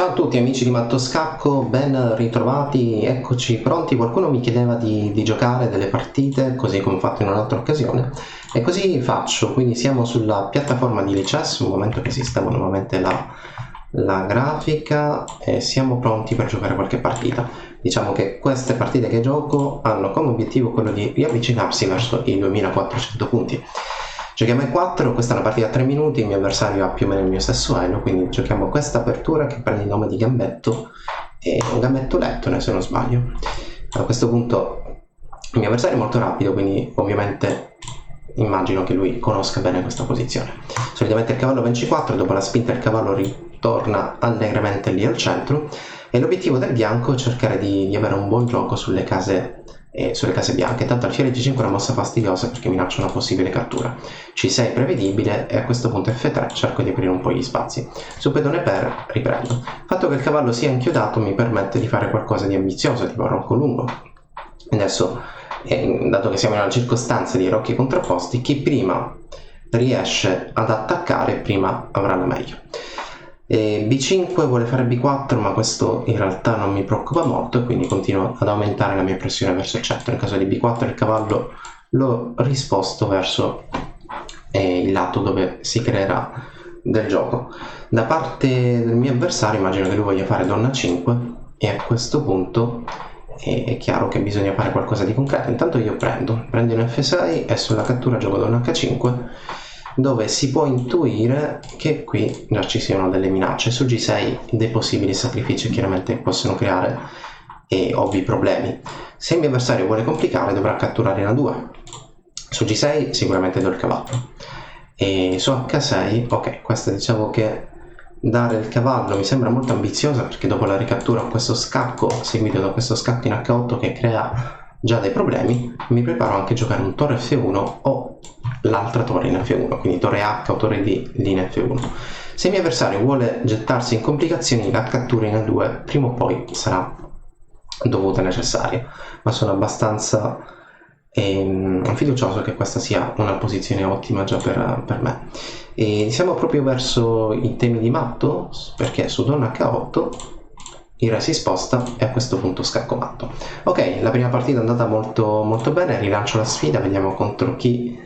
Ciao a tutti amici di Matto Scacco, ben ritrovati, eccoci pronti. Qualcuno mi chiedeva di giocare delle partite, così come ho fatto in un'altra occasione, e così faccio. Quindi siamo sulla piattaforma di Lichess, un momento che sistemo nuovamente la grafica e siamo pronti per giocare qualche partita. Diciamo che queste partite che gioco hanno come obiettivo quello di riavvicinarsi verso i 2400 punti. Giochiamo in 4, questa è una partita a 3 minuti, il mio avversario ha più o meno il mio stesso elo, quindi giochiamo questa apertura che prende il nome di gambetto, e un gambetto lettone se non sbaglio. A questo punto il mio avversario è molto rapido, quindi ovviamente immagino che lui conosca bene questa posizione. Solitamente il cavallo vence 4, dopo la spinta il cavallo ritorna allegramente lì al centro, e l'obiettivo del bianco è cercare di avere un buon gioco sulle case bianche. Tanto alfiere G5 è una mossa fastidiosa perché minaccia una possibile cattura. C6 prevedibile, e a questo punto F3 cerco di aprire un po' gli spazi. Su pedone per riprendo. Il fatto che il cavallo sia inchiodato mi permette di fare qualcosa di ambizioso, tipo rocco lungo. Adesso, dato che siamo in una circostanza di rocchi contrapposti, chi prima riesce ad attaccare prima avrà la meglio. B5 vuole fare B4, ma questo in realtà non mi preoccupa molto, e quindi continuo ad aumentare la mia pressione verso il centro. In caso di B4 il cavallo l'ho risposto verso il lato dove si creerà del gioco. Da parte del mio avversario immagino che lui voglia fare donna 5, e a questo punto è chiaro che bisogna fare qualcosa di concreto. Intanto io prendo in F6 e sulla cattura gioco donna H5, dove si può intuire che qui già ci siano delle minacce. Su G6 dei possibili sacrifici chiaramente possono creare ovvi problemi. Se il mio avversario vuole complicare dovrà catturare in A2. Su G6 sicuramente do il cavallo, e su H6 ok, questa diciamo che dare il cavallo mi sembra molto ambiziosa, perché dopo la ricattura ho questo scacco seguito da questo scacco in H8 che crea già dei problemi. Mi preparo anche a giocare un torre F1 o l'altra torre in F1, quindi torre H o torre D in F1. Se il mio avversario vuole gettarsi in complicazioni, la cattura in A2 prima o poi sarà dovuta e necessaria, ma sono abbastanza fiducioso che questa sia una posizione ottima già per me. E siamo proprio verso i temi di matto, perché su donna H8 il re si sposta e a questo punto scacco matto. Ok, la prima partita è andata molto, molto bene, rilancio la sfida, vediamo contro chi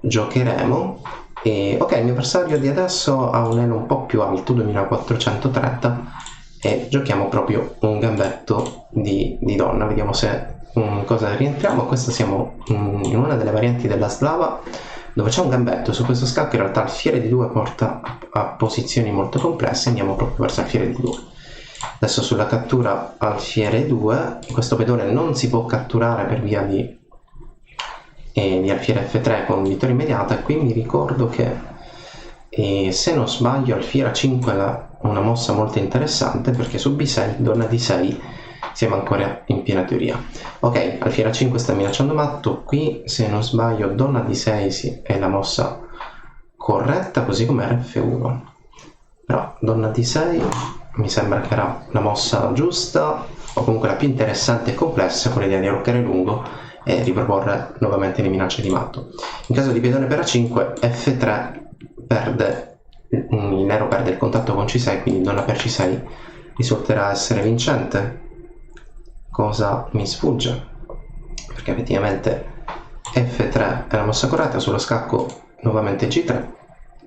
giocheremo. E ok, il mio avversario di adesso ha un elo un po' più alto, 2430, e giochiamo proprio un gambetto di donna. Vediamo se cosa rientriamo. Questa siamo in una delle varianti della slava, dove c'è un gambetto. Su questo scacco in realtà alfiere di 2 porta a posizioni molto complesse, andiamo proprio verso alfiere di 2. Adesso sulla cattura alfiere 2, questo pedone non si può catturare per via di alfiere F3 con vittoria immediata. E qui mi ricordo che se non sbaglio alfiere A5 è una mossa molto interessante, perché su B6 donna D6 siamo ancora in piena teoria. Ok, alfiere A5 sta minacciando matto, qui se non sbaglio donna D6 sì, è la mossa corretta, così come F1, però donna D6 mi sembra che era la mossa giusta, o comunque la più interessante e complessa, con l'idea di arroccare lungo e riproporre nuovamente le minacce di matto. In caso di pedone per A5, F3 perde, il nero perde il contatto con C6, quindi donna per C6 risulterà essere vincente. Cosa mi sfugge, perché effettivamente F3 è la mossa corretta. Sullo scacco nuovamente G3,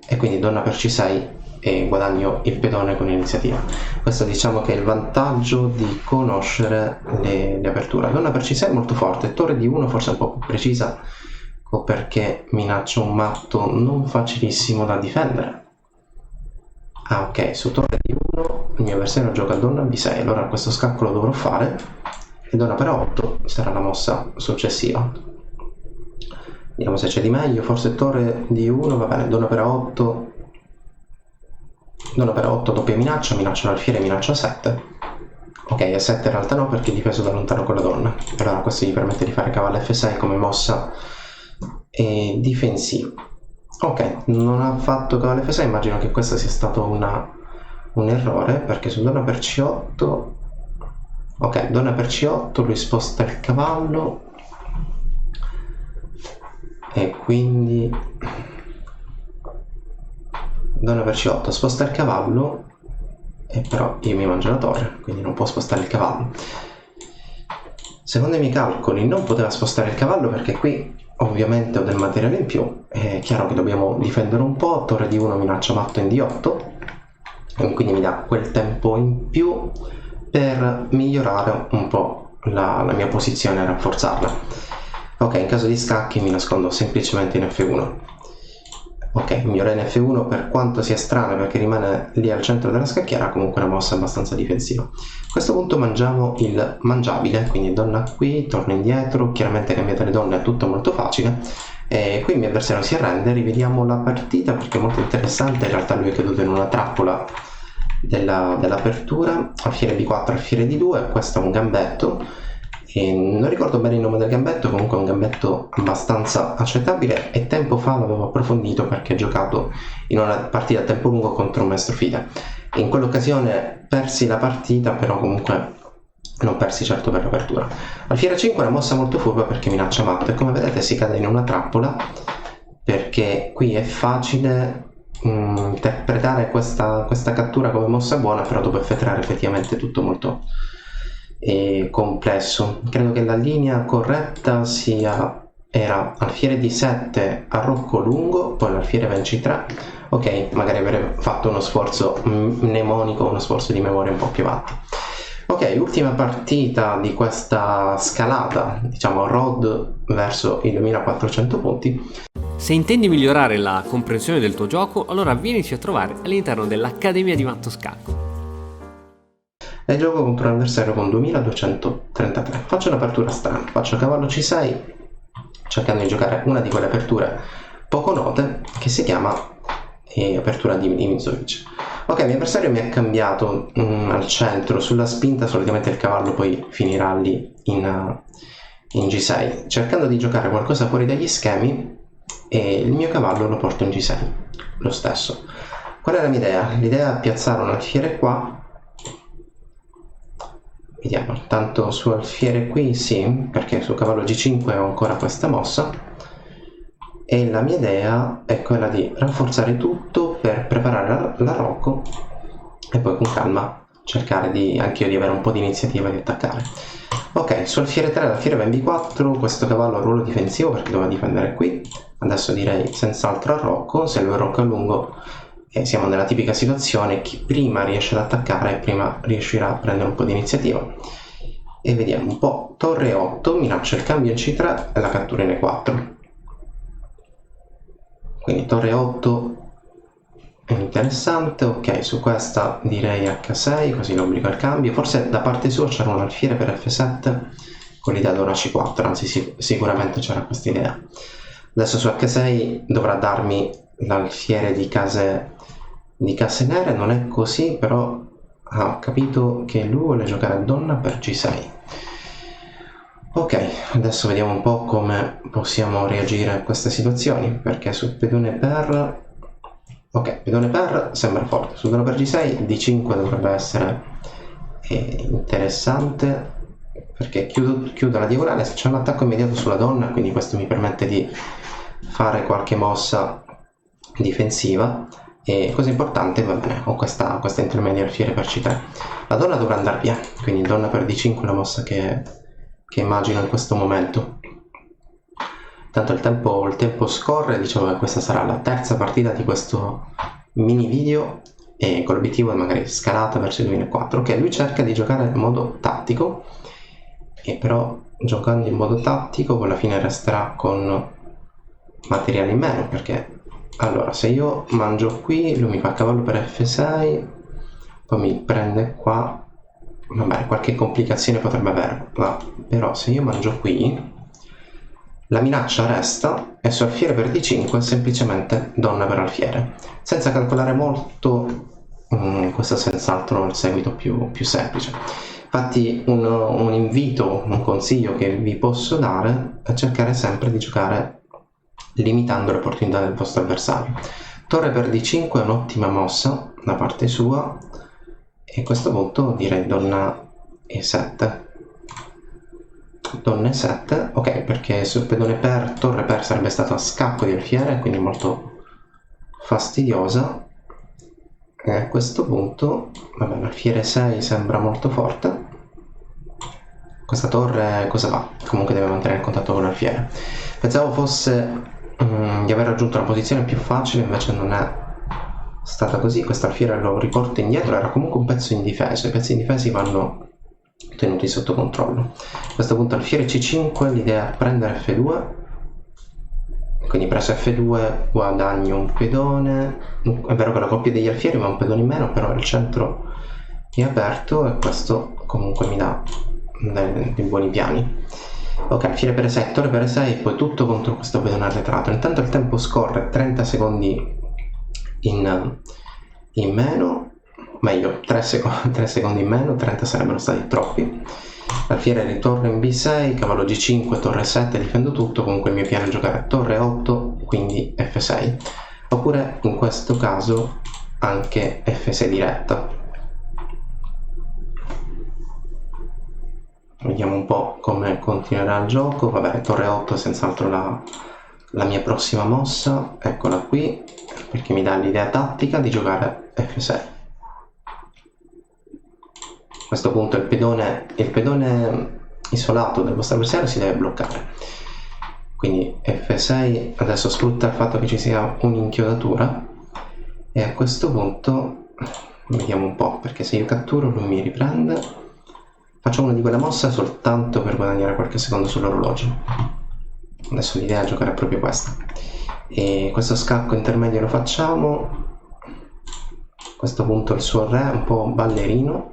e quindi donna per C6 e guadagno il pedone con iniziativa. Questo diciamo che è il vantaggio di conoscere le aperture. Donna per C6 è molto forte, torre di 1 forse un po' più precisa, o perché minaccia un matto non facilissimo da difendere. Ah ok, su torre di 1 il mio avversario gioca donna B6, allora questo scacco lo dovrò fare, e donna per 8 sarà la mossa successiva. Vediamo se c'è di meglio, forse torre di 1, va bene, donna per 8, doppia minaccia l'alfiere, minaccia 7. Ok, a 7 in realtà no, perché è difeso da lontano con la donna, allora questo gli permette di fare cavallo F6 come mossa difensiva. Ok, non ha fatto cavallo F6, immagino che questo sia stato un errore, perché su donna per C8, ok, donna per C8 lui sposta il cavallo, e quindi donna per C8 sposta il cavallo, e però io mi mangio la torre, quindi non può spostare il cavallo. Secondo i miei calcoli non poteva spostare il cavallo perché qui ovviamente ho del materiale in più, è chiaro che dobbiamo difendere un po', torre di 1 minaccia matto in D8, e quindi mi dà quel tempo in più per migliorare un po' la mia posizione e rafforzarla. Ok, in caso di scacchi mi nascondo semplicemente in F1. Ok, il mio re in F1, per quanto sia strano perché rimane lì al centro della scacchiera, comunque è una mossa abbastanza difensiva. A questo punto mangiamo il mangiabile, quindi donna qui, torno indietro, chiaramente cambiate le donne, è tutto molto facile. E qui il mio avversario si arrende, rivediamo la partita perché è molto interessante, in realtà lui è caduto in una trappola dell'apertura, alfiere B4, alfiere D2, questo è un gambetto. E non ricordo bene il nome del gambetto, comunque è un gambetto abbastanza accettabile e tempo fa l'avevo approfondito perché ho giocato in una partita a tempo lungo contro un maestro fide. In quell'occasione persi la partita, però comunque non persi certo per l'apertura. Alfiere 5 è una mossa molto furba perché minaccia matto e come vedete si cade in una trappola perché qui è facile interpretare questa cattura come mossa buona, però dopo F3 effettivamente tutto molto complesso. Credo che la linea corretta era alfiere D7 a rocco lungo, poi l'alfiere va in C3. Ok, magari avrei fatto uno sforzo mnemonico, uno sforzo di memoria un po' più avanti. Ok, ultima partita di questa scalata, diciamo road verso i 2400 punti. Se intendi migliorare la comprensione del tuo gioco, allora vienici a trovare all'interno dell'Accademia di Matto Scacco. E gioco contro un avversario con 2233. Faccio un'apertura strana, faccio cavallo C6 cercando di giocare una di quelle aperture poco note che si chiama apertura di Mizovic. Ok, il mio avversario mi ha cambiato al centro sulla spinta, solitamente il cavallo poi finirà lì in G6 cercando di giocare qualcosa fuori dagli schemi e il mio cavallo lo porto in G6 lo stesso. Qual è la mia idea? L'idea è piazzare un alfiere qua. Vediamo, tanto su alfiere qui sì, perché su cavallo G5 ho ancora questa mossa e la mia idea è quella di rafforzare tutto per preparare l'arrocco e poi con calma cercare anche io di avere un po' di iniziativa di attaccare. Ok, su alfiere 3 l'alfiere va in B4, questo cavallo ha ruolo difensivo perché doveva difendere qui, adesso direi senz'altro arrocco, se lui arrocca a lungo siamo nella tipica situazione, chi prima riesce ad attaccare prima riuscirà a prendere un po' di iniziativa. E vediamo un po', torre 8, minaccia il cambio in C3 e la cattura in E4. Quindi torre 8 è interessante, ok, su questa direi H6, così lo obbligo al cambio. Forse da parte sua c'era un alfiere per F7 con l'idea d'ora C4, anzi sicuramente c'era questa idea. Adesso su H6 dovrà darmi l'alfiere di case nere, non è così, però ho capito che lui vuole giocare a donna per G6. Ok, adesso vediamo un po' come possiamo reagire a queste situazioni, perché su pedone per... ok, pedone per sembra forte, su donna per G6 D5 dovrebbe essere interessante, perché chiudo la diagonale, c'è un attacco immediato sulla donna, quindi questo mi permette di fare qualche mossa difensiva. E cosa importante, va bene, ho questa intermedia alfiere per C3. La donna dovrà andare via, quindi donna per D5 è la mossa che immagino in questo momento. Tanto il tempo scorre, dicevo che questa sarà la terza partita di questo mini video e con l'obiettivo è magari scalata verso il 2004. Ok, lui cerca di giocare in modo tattico e però giocando in modo tattico alla fine resterà con materiali in meno, perché allora se io mangio qui lui mi fa cavallo per F6, poi mi prende qua, vabbè qualche complicazione potrebbe avere, però se io mangio qui la minaccia resta e su alfiere per D5 semplicemente donna per alfiere, senza calcolare molto. Questo è senz'altro il seguito più semplice. Infatti un invito, un consiglio che vi posso dare è cercare sempre di giocare limitando l'opportunità del vostro avversario. Torre per D5 è un'ottima mossa da parte sua e a questo punto direi donna E7. Donna E7, ok, perché sul pedone per, torre per sarebbe stato a scacco di alfiere, quindi molto fastidiosa. E a questo punto, vabbè, l'alfiere 6 sembra molto forte. Questa torre cosa fa? Comunque deve mantenere il contatto con l'alfiere. Pensavo fosse di aver raggiunto una posizione più facile, invece non è stata così. Questo alfiere lo riporta indietro, era comunque un pezzo indifeso. I pezzi indifesi vanno tenuti sotto controllo. A questo punto alfiere C5, l'idea è prendere F2, quindi preso F2 guadagno un pedone. È vero che la coppia degli alfieri va un pedone in meno, però il centro è aperto e questo comunque mi dà dei buoni piani. Ok, alfiere per E6, torre per E6, poi tutto contro questo pedone arretrato. Intanto il tempo scorre, 30 secondi in meno, meglio 3 secondi in meno, 30 sarebbero stati troppi. L'alfiere ritorna in B6, cavallo G5, torre 7, difendo tutto. Comunque il mio piano è giocare torre 8, quindi F6, oppure in questo caso anche F6 diretta. Vediamo un po' come continuerà il gioco. Vabbè, torre 8 è senz'altro la mia prossima mossa, eccola qui, perché mi dà l'idea tattica di giocare F6. A questo punto il pedone isolato del vostro avversario si deve bloccare, quindi F6 adesso sfrutta il fatto che ci sia un'inchiodatura, e a questo punto vediamo un po', perché se io catturo lui mi riprende. Faccio una di quelle mosse soltanto per guadagnare qualche secondo sull'orologio. Adesso l'idea è giocare proprio questa. E questo scacco intermedio lo facciamo. A questo punto il suo re è un po' ballerino.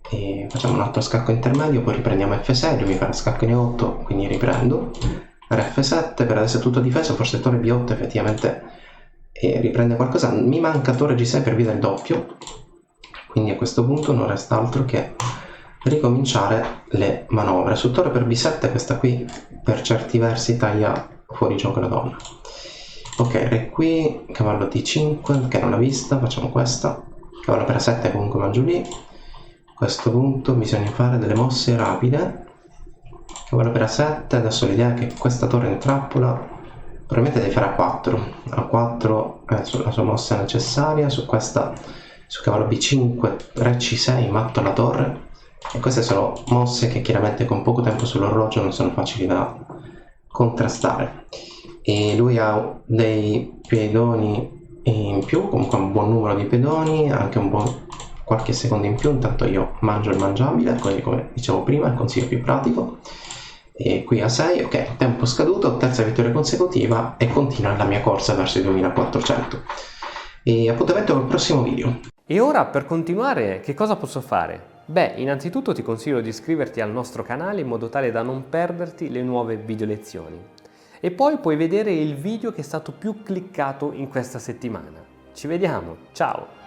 E facciamo un altro scacco intermedio, poi riprendiamo F6, lui mi farà scacco in E8, quindi riprendo. Re F7, per adesso è tutto difeso, forse torre B8 effettivamente riprende qualcosa. Mi manca torre G6 per via del doppio, quindi a questo punto non resta altro che ricominciare le manovre. Su torre per B7 questa qui per certi versi taglia fuori gioco la donna. Ok, re qui, cavallo D5 che non l'ha vista, facciamo questa, cavallo per A7 comunque mangio lì. A questo punto bisogna fare delle mosse rapide, cavallo per A7, adesso l'idea è che questa torre in trappola probabilmente devi fare A4 è la sua mossa necessaria. Su questa, su cavallo B5, re C6, matto la torre. E queste sono mosse che chiaramente con poco tempo sull'orologio non sono facili da contrastare. E lui ha dei pedoni in più, comunque un buon numero di pedoni, anche un buon qualche secondo in più. Intanto io mangio il mangiabile, così come dicevo prima, il consiglio più pratico. E qui a 6, ok, tempo scaduto, terza vittoria consecutiva e continua la mia corsa verso i 2400. E appuntamento col prossimo video. E ora, per continuare, che cosa posso fare? Beh, innanzitutto ti consiglio di iscriverti al nostro canale in modo tale da non perderti le nuove video lezioni. E poi puoi vedere il video che è stato più cliccato in questa settimana. Ci vediamo, ciao!